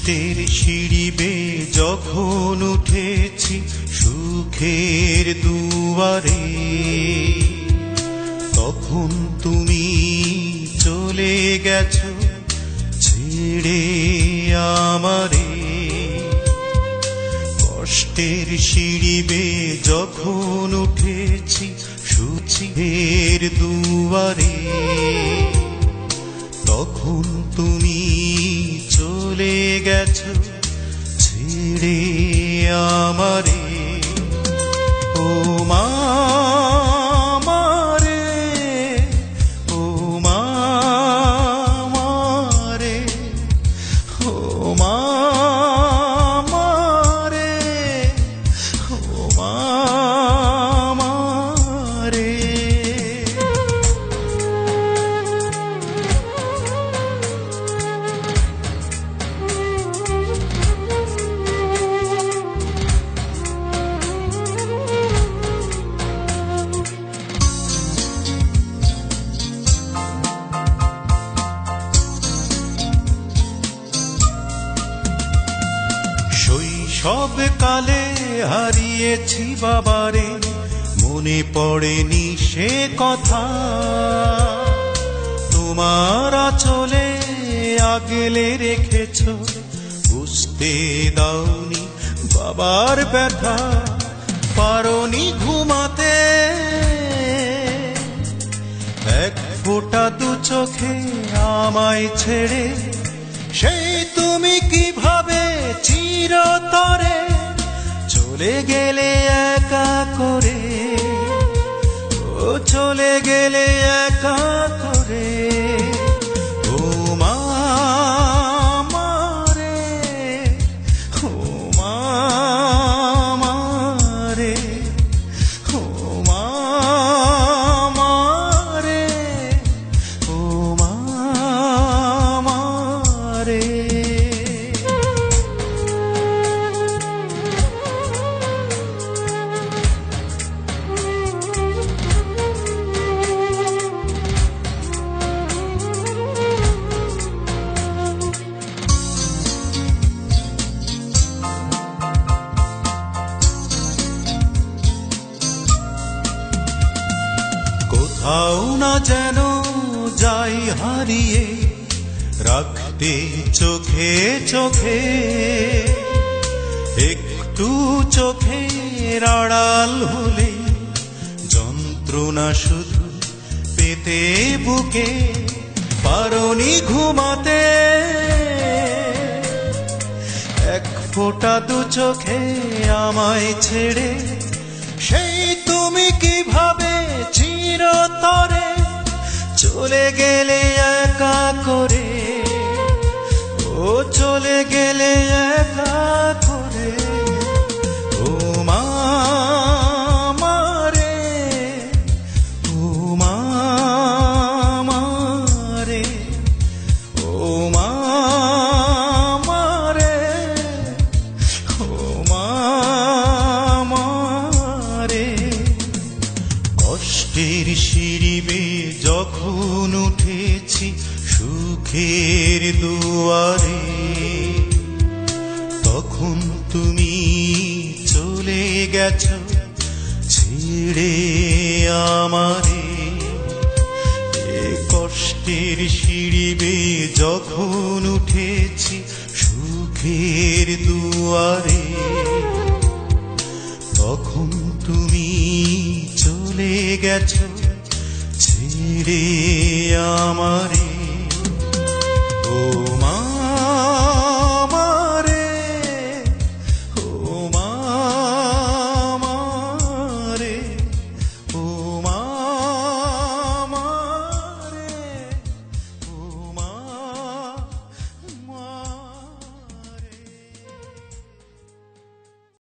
কষ্টের সিঁড়ি বেয়ে যখন উঠেছি সুখের দুয়ারে, তখন তুমি চলে গেছো ছেড়ে আমারে। কষ্টের সিঁড়ি বেয়ে যখন উঠেছি সুখের দুয়ারে, তখন তুমি চলে গেছো ছেড়ে আমারে। ও মা মারে, ও মা মারে, ও মা মারে, ও মা মারে। শৈশব কালে হারিয়েছি বাবারে, মনে পড়েনি সে কথা। তোমার আঁচলে আগলে রেখেছ, বুঝতে দাওনি বাবার ব্যথা। পারোনি ঘুমাতে এক ফোঁটা দু চোখে আমায় ছেড়ে, সেই তুমি কিভাবে চিরতরে চলে গেলে একা করে, ও চলে গেলে একা করে। ও মা মারে, ও মা মারে, ও মা মারে, ও মা মারে। কোথাও না যেন যাই হারিয়ে, রাখতে চোখে চোখে একটু চোখের আড়াল হলে, যন্ত্রণা শুধু পেতে বুকে। পারোনি ঘুমাতে এক ফোঁটা দু চোখে আমায় ছেড়ে, সেই তুমি কিভাবে চিরতরে চলে গেলে একা করে, ও চলে গেলে একা করে। ও মা মারে, ও মা মারে, ও মা মারে, ও মা মারে। কষ্টের সিঁড়ি বেয়ে যখন উঠেছি সুখের দুয়ারে, তখন তুমি চলে গেছো ছেড়ে আমারে। এ কষ্টের সিঁড়ি বেয়ে যখন উঠেছি সুখের দুয়ারে, তখন তুমি চলে গেছো ছেড়ে আমারে। ও